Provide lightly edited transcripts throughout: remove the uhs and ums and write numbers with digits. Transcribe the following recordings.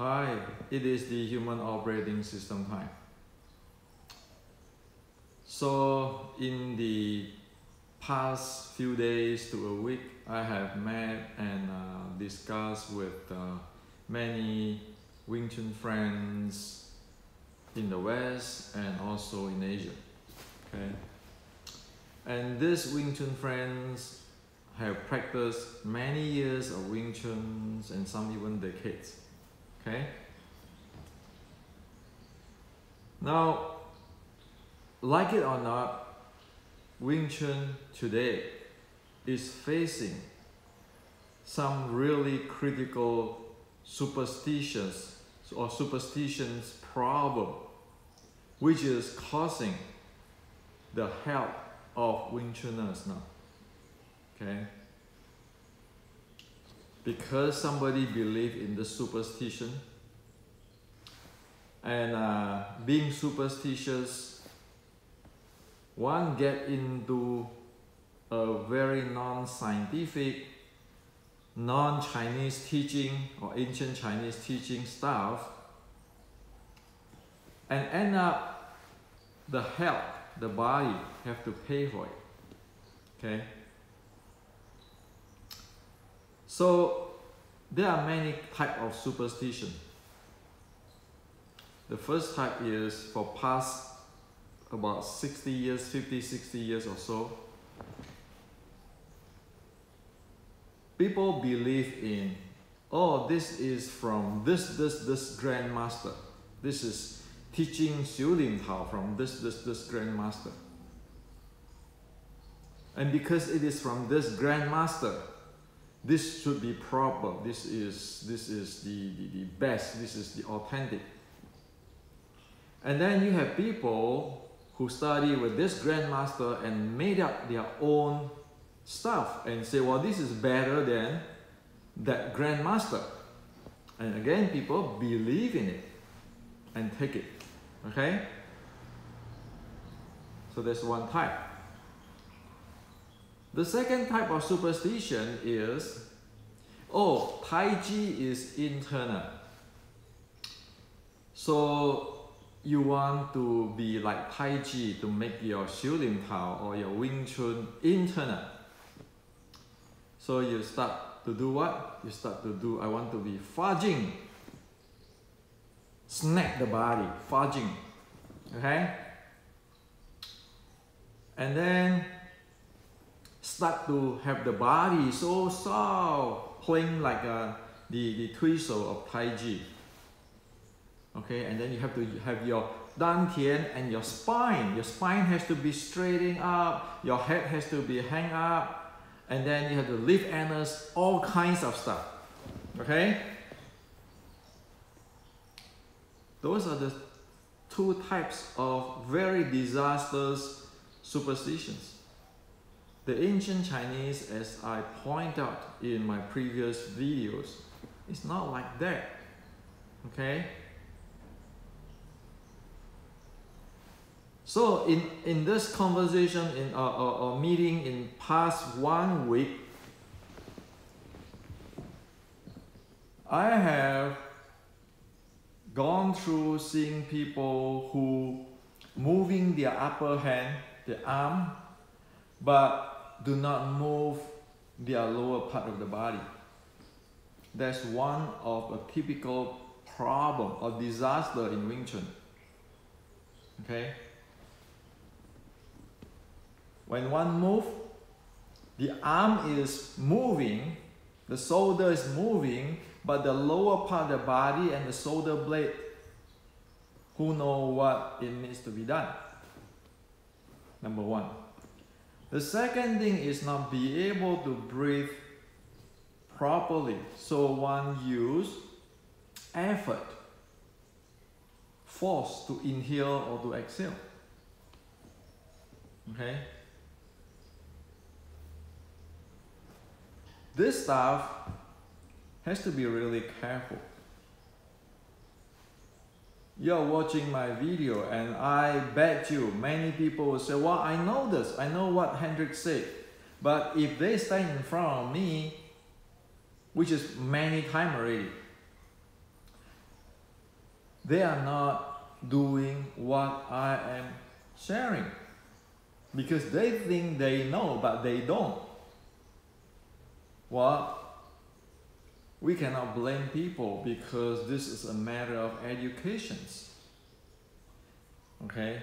Hi, it is the human operating system time. So in the past few days to a week, I have met and discussed with many Wing Chun friends in the West and also in Asia. Okay, and these Wing Chun friends have practiced many years of Wing Chun and some even decades. Okay. Now, like it or not, Wing Chun today is facing some really critical superstitions problem, which is causing the health of Wing Chuners now. Okay? Because somebody believed in the superstition, and being superstitious, one get into a very non-scientific, non-Chinese teaching or ancient Chinese teaching stuff, and end up the health, the body have to pay for it. Okay? So there are many types of superstition. The first type is for past about 60 years, 50, 60 years or so, people believe in, oh, this is from this Grandmaster. This is teaching Xiu Lim Tao from this Grandmaster. And because it is from this Grandmaster, this should be proper. This is the best. This is the authentic. And then you have people who study with this Grandmaster and made up their own stuff and say, well, this is better than that Grandmaster. And again, people believe in it and take it. Okay? So that's one type. The second type of superstition is, oh, Taiji is internal. So you want to be like Taiji to make your Xiu Lim Tao or your Wing Chun internal. So you start to do what? You start to do, I want to be fudging. Snack the body, fudging. Okay? And then start to have the body so soft, playing like the twistle of Taiji. Okay, and then you have to have your dantian and your spine. Your spine has to be straightened up, your head has to be hang up, and then you have to lift anus, all kinds of stuff. Okay? Those are the two types of very disastrous superstitions. The ancient Chinese, as I point out in my previous videos, is not like that. Okay? So in this conversation, in a meeting in past 1 week, I have gone through seeing people who moving their upper hand, the arm, but do not move their lower part of the body. That's one of a typical problem or disaster in Wing Chun. Okay? When one moves, the arm is moving, the shoulder is moving, but the lower part of the body and the shoulder blade, who know what it needs to be done? Number one. The second thing is not be able to breathe properly. So one use effort, force to inhale or to exhale. Okay? This stuff has to be really careful. You're watching my video and I bet you many people will say, well, I know this, I know what Hendrik said. But if they stand in front of me, which is many times already, they are not doing what I am sharing. Because they think they know, but they don't. Well, we cannot blame people because this is a matter of education. Okay?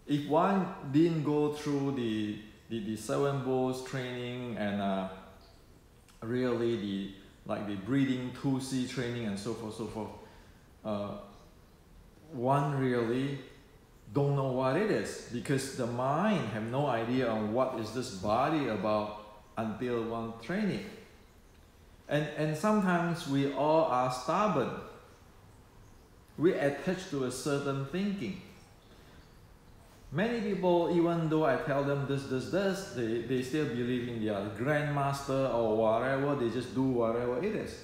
If one didn't go through the 7 Bowls training and really the breathing 2C training and so forth, one really don't know what it is, because the mind have no idea on what is this body about until one training. And sometimes we all are stubborn. We attach to a certain thinking. Many people, even though I tell them this, they still believe in their grandmaster or whatever, they just do whatever it is.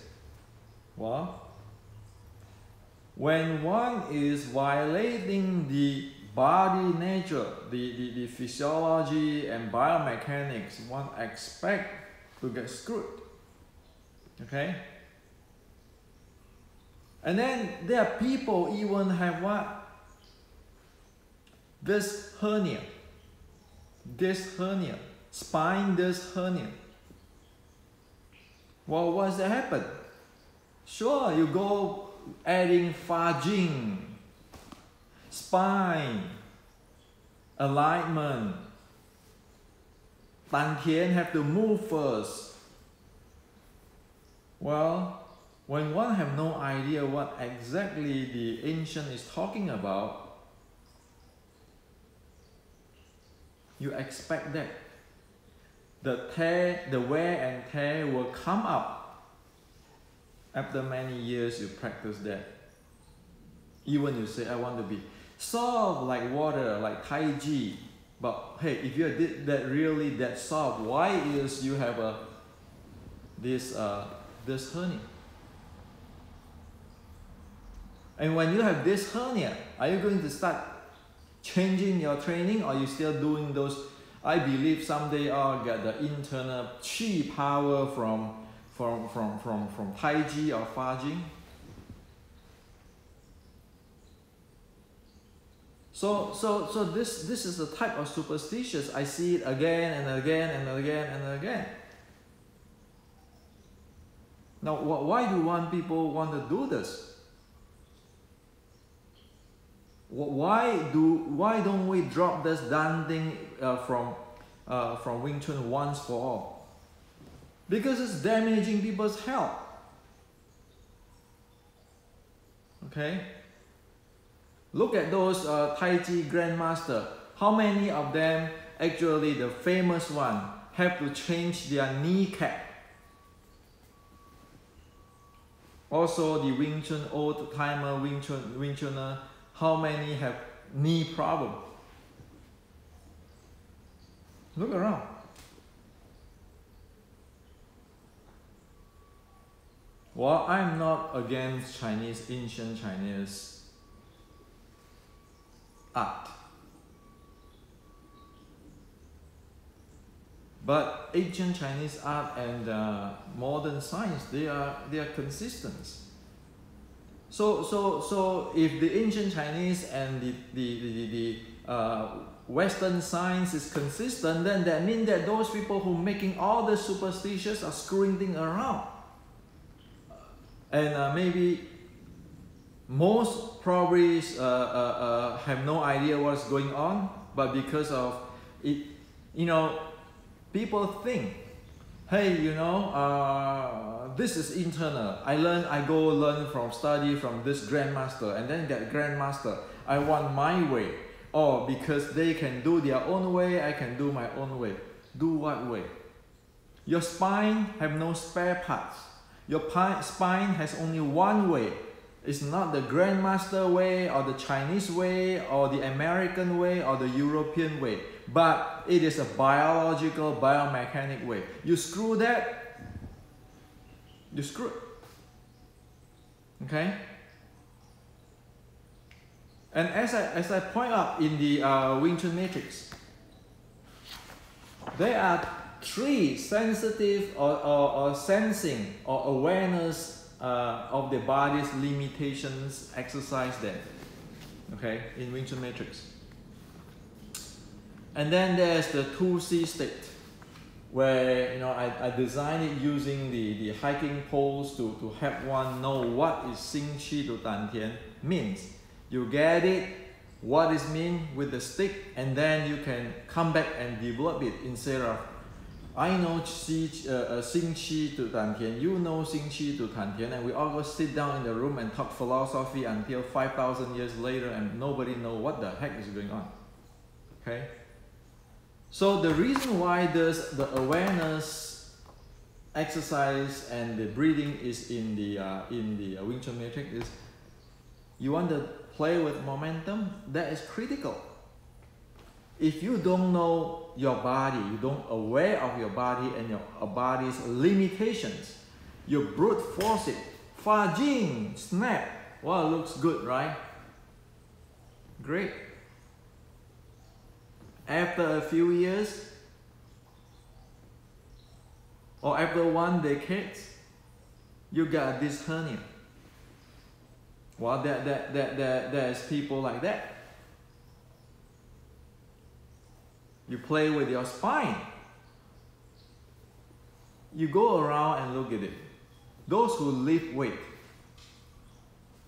Well, when one is violating the body nature, the physiology and biomechanics, one expect to get screwed. Okay? And then there are people even have what? This hernia, spine disc hernia. Well, what's that happen? Sure, you go adding fudging, spine, alignment, Dan Tian have to move first. Well, when one have no idea what exactly the ancient is talking about, you expect that the wear and tear will come up after many years you practice that. Even you say, I want to be soft like water, like Taiji. But hey, if you did that really that soft, why is you have this hernia? And when you have this hernia, are you going to start changing your training, or you still doing those? I believe someday I'll get the internal chi power from Taiji or fudging. So this is the type of superstitious. I see it again and again and again and again. Now, why do people want to do this? Why don't we drop this damn thing from Wing Chun once for all? Because it's damaging people's health. Okay? Look at those Taiji Grandmasters. How many of them, actually the famous one, have to change their kneecap? Also the Wing Chun, old timer Wing Chunner, how many have knee problem? Look around. Well, I'm not against Chinese, ancient Chinese art. But ancient Chinese art and modern science, they are consistent. So if the ancient Chinese and the Western science is consistent, then that means that those people who making all the superstitions are screwing things around. And maybe most probably have no idea what's going on, but because of it, people think, hey, this is internal. I go learn study from this grandmaster, and then that grandmaster, I want my way. Or because they can do their own way, I can do my own way. Do what way? Your spine have no spare parts. Your spine has only one way. It's not the grandmaster way, or the Chinese way, or the American way, or the European way. But it is a biological, biomechanic way. You screw that, you screw it. Okay? And as I point out in the Wing Chun matrix, there are 3 sensitive or sensing or awareness of the body's limitations exercise there, okay, in Wing Chun Matrix. And then there's the 2C state, where I designed it using the hiking poles to help one know what is Xing Qi to Dan Tian means. You get it, what it means with the stick, and then you can come back and develop it instead of I know Xing Qi to Dan Tian, you know Xing Qi to Dan Tian, and we all go sit down in the room and talk philosophy until 5,000 years later and nobody know what the heck is going on. Okay? So the reason why the awareness exercise and the breathing is in the Wing Chun Matrix is you want to play with momentum. That is critical. If you don't know your body, you don't aware of your body and your body's limitations, you brute force it. Fa Jing, snap. Well, it looks good, right? Great. After a few years, or after 1 decade, you got this hernia. Well, there's people like that. You play with your spine. You go around and look at it. Those who lift weight,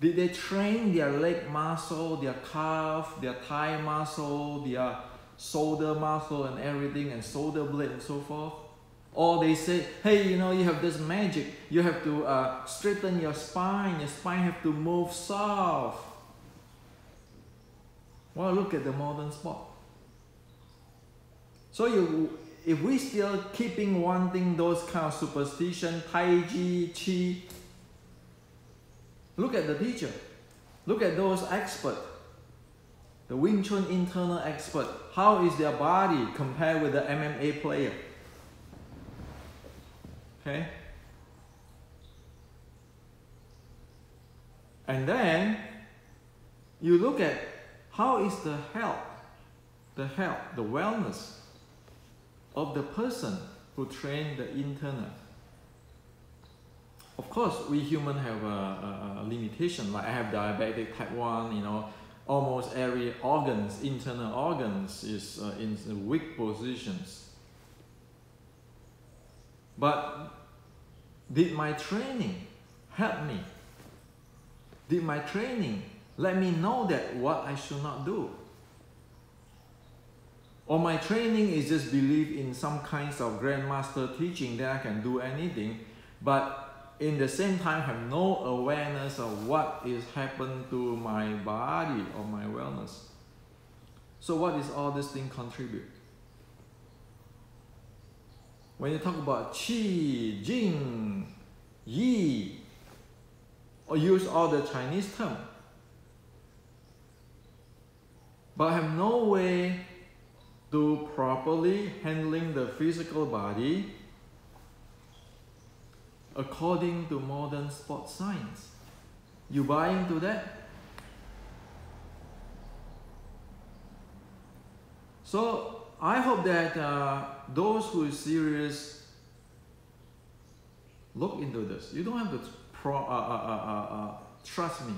did they train their leg muscle, their calf, their thigh muscle, their shoulder muscle and everything, and shoulder blade and so forth? Or they say, hey, you have this magic, you have to straighten your spine have to move soft. Well, look at the modern sport. So if we still keeping wanting those kind of superstition, Taiji, Chi, look at the teacher, look at those experts. The Wing Chun internal expert, how is their body compared with the MMA player? Okay? And then you look at how is the health, the wellness of the person who trained the internal. Of course, we humans have a limitation. Like I have diabetic type 1, almost every internal organs is in weak positions. But did my training help me? Did my training let me know that what I should not do? Or my training is just belief in some kinds of Grandmaster teaching that I can do anything, but in the same time have no awareness of what is happening to my body or my wellness. So what is all this thing contribute? When you talk about Qi, Jing, Yi, or use all the Chinese term, but have no way to properly handling the physical body according to modern sports science. You buy into that? So I hope that those who are serious look into this. You don't have to trust me.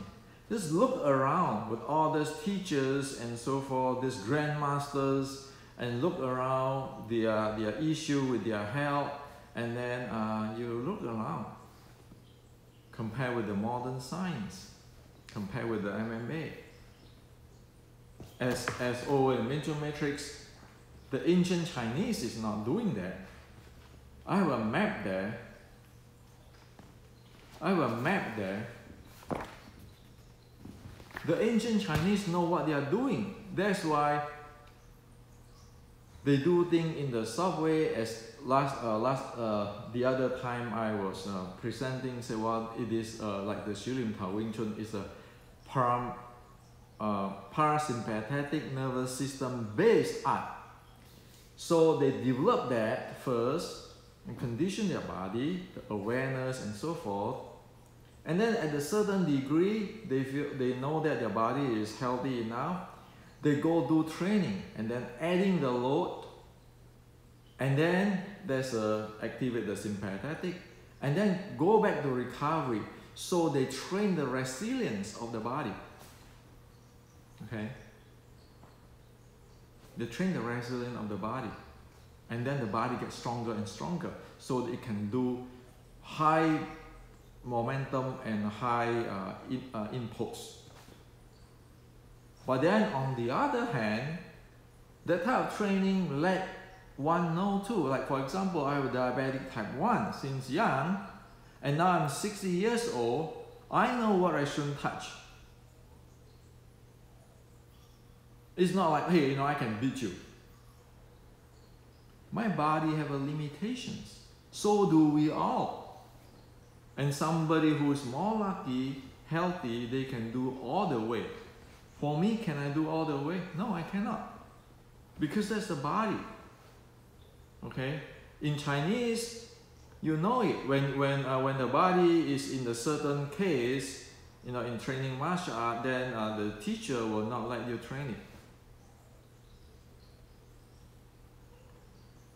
Just look around with all these teachers and so forth, these grandmasters, and look around their issue with their health, and then you look around. Compare with the modern science, compare with the MMA. As over in Wing Chun Matrix, the ancient Chinese is not doing that. I have a map there. The ancient Chinese know what they are doing. That's why they do things in the subway. As the other time I was presenting, say, well, it is like the Shilim Tao Wing Chun is a parasympathetic nervous system based art. So they develop that first and condition their body, the awareness and so forth. And then at a certain degree, they know that their body is healthy enough. They go do training and then adding the load. And then there's activate the sympathetic. And then go back to recovery. So they train the resilience of the body. Okay? They train the resilience of the body. And then the body gets stronger and stronger. So it can do high momentum and high impulse. But then on the other hand, that type of training let one know too. Like for example, I have diabetic type 1 since young, and now I'm 60 years old. I know what I shouldn't touch. It's not like, hey, I can beat you. My body have a limitations. So do we all. And somebody who is more lucky, healthy, they can do all the way. For me, can I do all the way? No, I cannot. Because that's the body. Okay? In Chinese, you know it. When the body is in a certain case, in training martial art, then the teacher will not let you train it.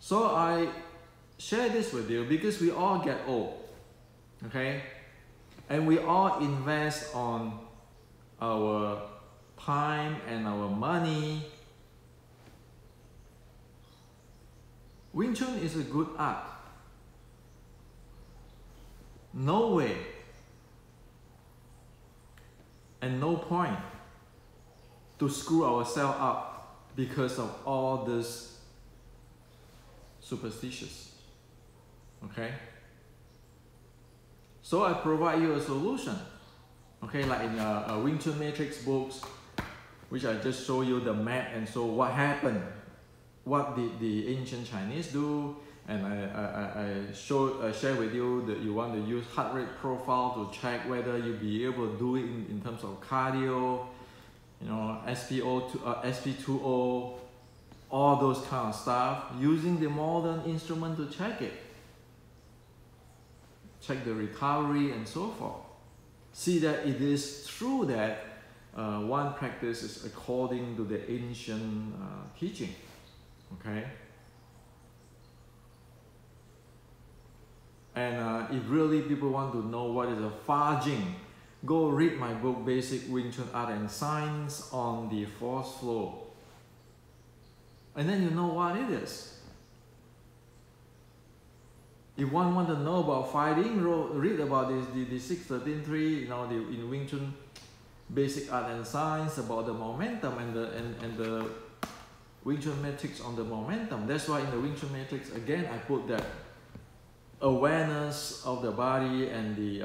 So I share this with you because we all get old. Okay? And we all invest on our time and our money. Wing Chun is a good art. No way and no point to screw ourselves up because of all this superstitions. Okay? So I provide you a solution. Okay, like in Wing Chun Matrix books, which I just show you the map, and so what happened, what did the ancient Chinese do, and I share with you that you want to use heart rate profile to check whether you'll be able to do it in terms of cardio, SP2O, all those kind of stuff, using the modern instrument to check it. Check the recovery and so forth. See that it is true that one practice is according to the ancient teaching. Okay? And if really people want to know what is a Fa Jing, go read my book, Basic Wing Chun Art and Science on the Force Flow. And then you know what it is. If one want to know about fighting, read about the 6-13-3, in Wing Chun Basic Art and Science, about the momentum and the Wing Chun Matrix on the momentum. That's why in the Wing Chun Matrix, again, I put that awareness of the body and the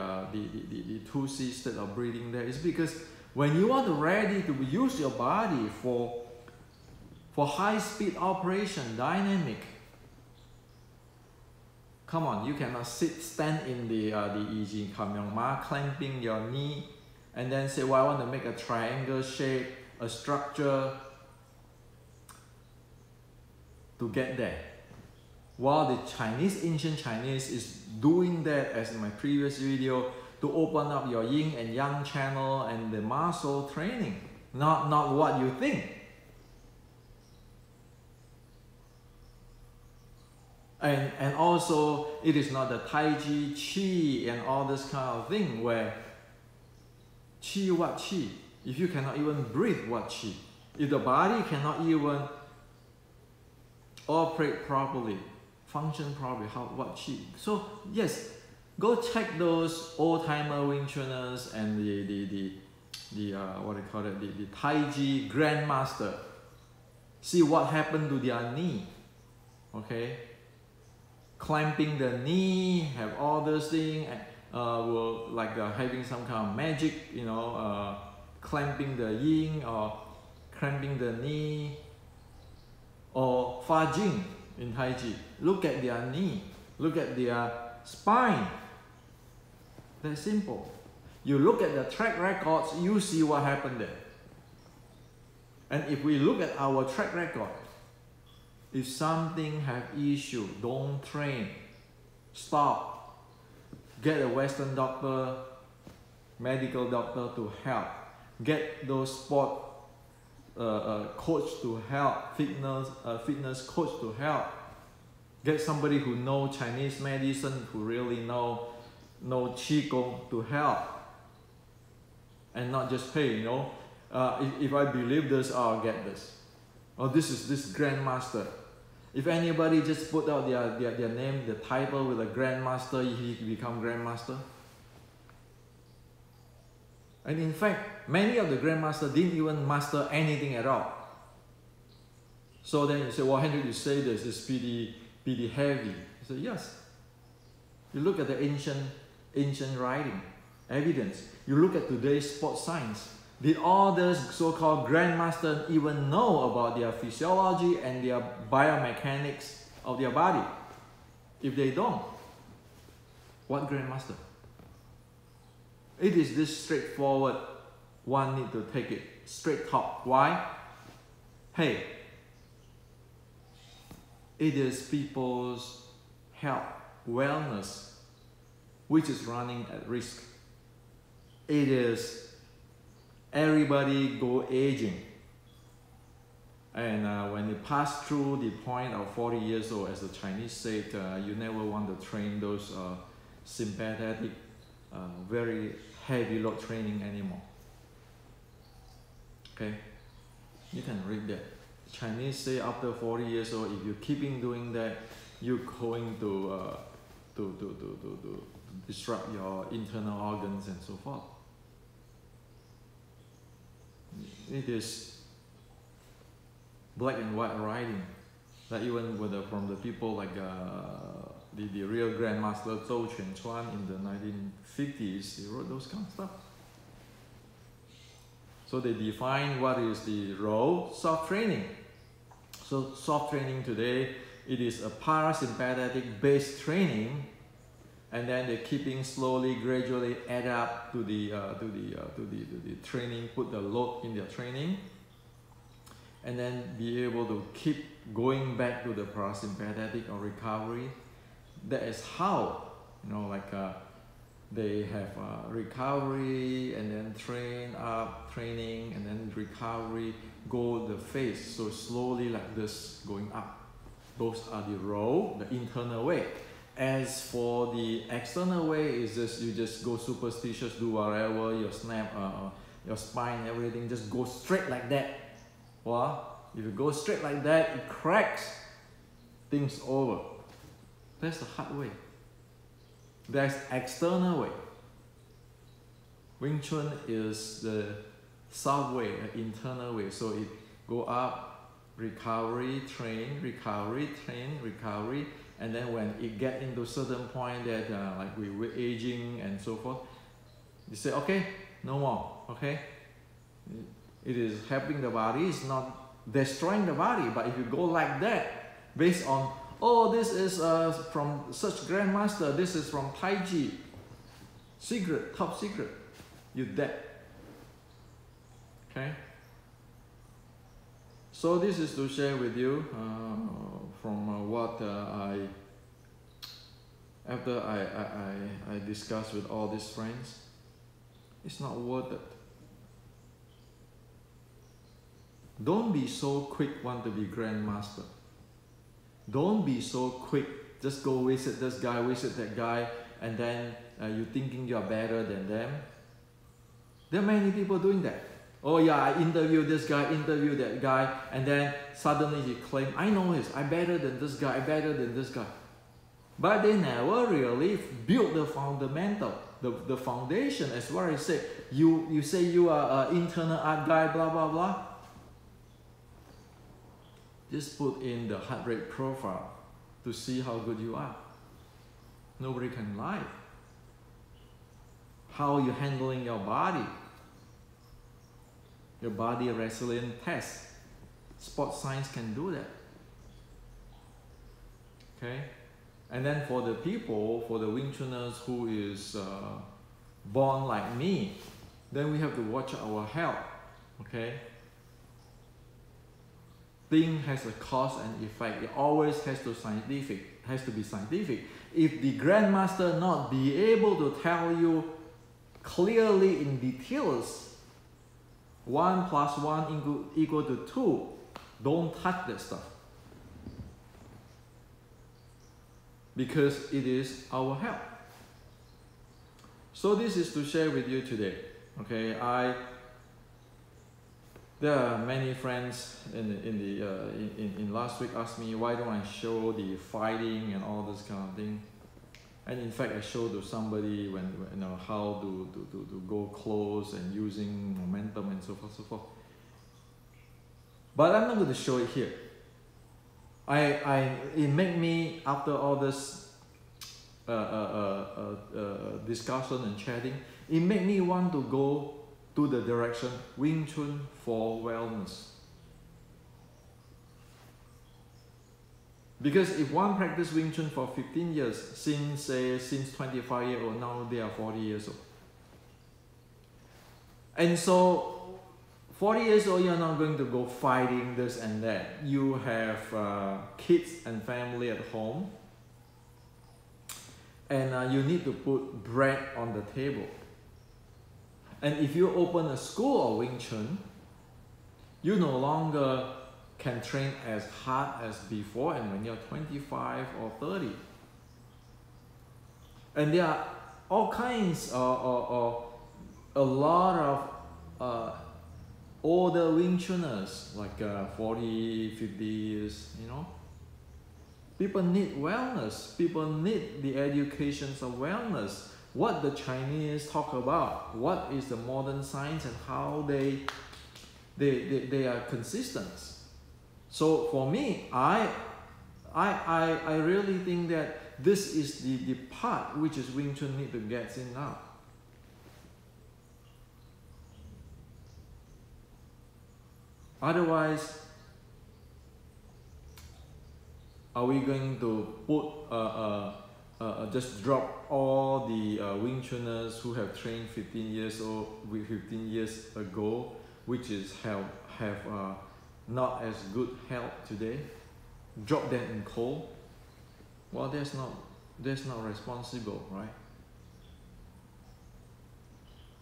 2C state of breathing there. Is because when you are ready to use your body for high-speed operation, dynamic, come on, you cannot stand in the Yijing Kamyong Ma, clamping your knee, and then say, well, I want to make a triangle shape, a structure to get there. While the ancient Chinese is doing that, as in my previous video, to open up your yin and yang channel and the muscle training, not what you think. And also, it is not the Taiji Chi and all this kind of thing where Chi what Chi? If you cannot even breathe, what Chi? If the body cannot even operate properly, function properly, what Chi? So yes, go check those old-timer Wing Chuners and the Taiji Grandmaster. See what happened to their knee. Okay? Clamping the knee, have all those things, will having some kind of magic, clamping the yin or clamping the knee, or Fa Jing in Tai Chi. Look at their knee, look at their spine. That's simple. You look at the track records, you see what happened there. And if we look at our track record, if something have issue, don't train. Stop. Get a Western doctor, medical doctor to help. Get those sport coach to help, fitness coach to help. Get somebody who knows Chinese medicine, who really know, know Qigong to help. And not just, hey, you know, if I believe this, I'll get this. Or this is this Grandmaster. If anybody just put out their name, the title with a Grandmaster, he become Grandmaster. And in fact, many of the Grandmasters didn't even master anything at all. So then you say, well, Henry, you say this is pretty heavy. I say, yes. You look at the ancient writing, evidence. You look at today's sports science. Did all those so-called Grandmasters even know about their physiology and their biomechanics of their body? If they don't, what Grandmaster? It is this straightforward. One need to take it straight talk. Why? Hey, it is people's health, wellness, which is running at risk. It is everybody go aging. And when you pass through the point of 40 years old, as the Chinese said, you never want to train those sympathetic, very heavy load training anymore. Okay? You can read that. Chinese say after 40 years old, if you're keeping doing that, you're going to disrupt your internal organs and so forth. It is black and white writing. That even from the people like the real Grandmaster Zhou Quanchuan in the 1950s, they wrote those kind of stuff. So they define what is the role, soft training. So soft training today, it is a parasympathetic based training, and then they're keeping slowly, gradually add up to the training, put the load in their training, and then be able to keep going back to the parasympathetic or recovery. That is how, you know, like they have recovery and then training and then recovery, go the phase. So slowly like this going up. Those are the role, the internal way. As for the external way, is just you just go superstitious, do whatever, your snap, your spine, everything, just go straight like that. Well, if you go straight like that, it cracks things over. That's the hard way. That's external way. Wing Chun is the soft way, the internal way. So it go up, recovery, train, recovery, train, recovery. And then when it get into certain point that like we're aging and so forth, you say, okay, no more, okay? It is helping the body, it's not destroying the body. But if you go like that, based on, oh, this is from such Grandmaster, this is from Taiji, secret, top secret, you're dead. Okay? So this is to share with you from what after I discussed with all these friends. It's not worth it. Don't be so quick want to be Grandmaster. Don't be so quick, just go visit this guy, visit that guy, and then you're thinking you're better than them. There are many people doing that. Oh yeah, I interviewed this guy, interviewed that guy, and then suddenly he claimed, I know this, I'm better than this guy, I'm better than this guy. But they never really built the fundamental, the foundation, as what I said. You say you are an internal art guy, blah, blah, blah. Just put in the heart rate profile to see how good you are. Nobody can lie. How you're handling your body. Your body resilience test. Sports science can do that. Okay? And then for the people, for the Wing Chuners who is born like me, then we have to watch our health. Okay? Thing has a cause and effect. It always has to be scientific. If the Grandmaster not be able to tell you clearly in details, 1 + 1 equal to 2, don't touch that stuff. Because it is our health. So this is to share with you today. Okay, there are many friends in last week asked me why don't I show the fighting and all this kind of thing. And in fact, I showed to somebody when you know how to go close and using momentum and so forth, so forth. But I'm not going to show it here. It made me, after all this discussion and chatting, it made me want to go to the direction Wing Chun for wellness. Because if one practice Wing Chun for 15 years, since 25 years old, now they are 40 years old. And so 40 years old, you're not going to go fighting this and that. You have kids and family at home. And you need to put bread on the table. And if you open a school of Wing Chun, you no longer can train as hard as before and when you're 25 or 30. And there are all kinds of a lot of older Wing Chuners, like 40, 50 years, you know. People need wellness. People need the educations of wellness. What the Chinese talk about, what is the modern science and how they are consistent. So for me, I really think that this is the part which is Wing Chun need to get in now. Otherwise, are we going to put just drop all the Wing Chuners who have trained 15 years ago, which is have not as good health today, drop them in cold? Well, that's not responsible, right?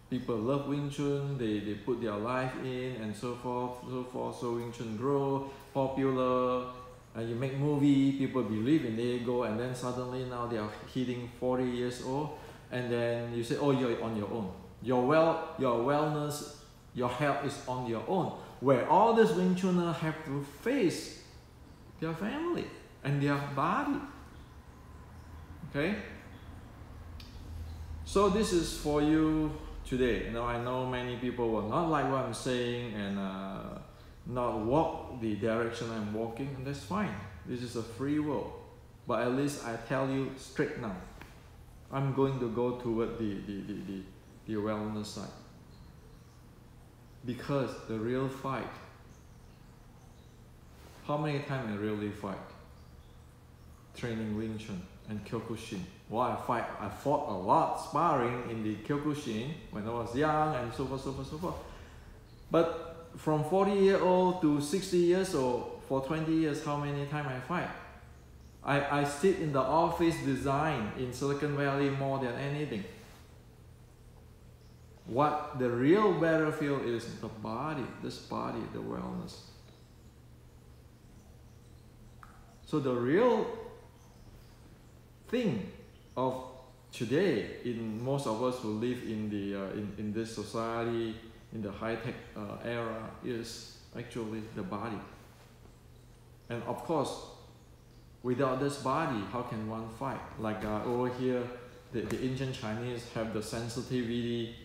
People love Wing Chun, they put their life in and so forth, so Wing Chun grow popular, and you make movie, people believe in it, go, and then suddenly now they are hitting 40 years old, and then you say, oh, you're on your own. Your wellness, your health is on your own. Where all these Wing Chuners have to face their family and their body. Okay? So this is for you today. You know, I know many people will not like what I'm saying and not walk the direction I'm walking, and that's fine. This is a free world. But at least I tell you straight now, I'm going to go toward the wellness side. Because the real fight, how many times I really fight? Training Wing Chun and Kyokushin. Well, I fought a lot sparring in the Kyokushin when I was young and so forth, so forth, so forth. But from 40 years old to 60 years old, for 20 years, how many times I fight? I sit in the office design in Silicon Valley more than anything. What the real battlefield is the body, this body, the wellness. So the real thing of today, in most of us who live in the in this society, in the high-tech era, is actually the body. And of course, without this body, how can one fight? Like over here, the ancient Chinese have the sensitivity,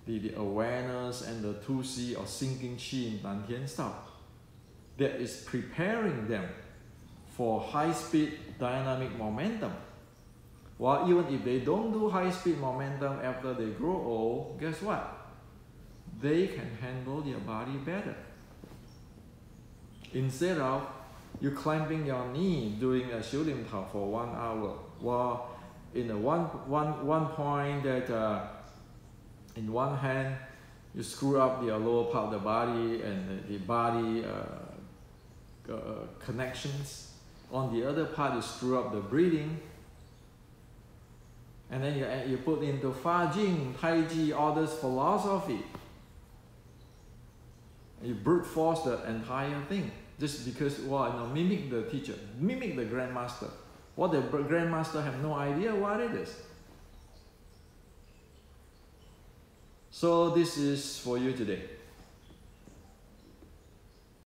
the awareness, and the 2C or sinking qi in Dantian style that is preparing them for high-speed dynamic momentum. Well, even if they don't do high-speed momentum after they grow old, guess what? They can handle their body better. Instead of you clamping your knee doing a shooting tao for 1 hour, while in a one point that in one hand you screw up the lower part of the body and the body connections. On the other part, you screw up the breathing. And then you put into Fa Jing, Taiji, all this philosophy. You brute force the entire thing. Just because, well, you know, mimic the teacher, mimic the Grandmaster. What the Grandmaster have no idea what it is. So this is for you today.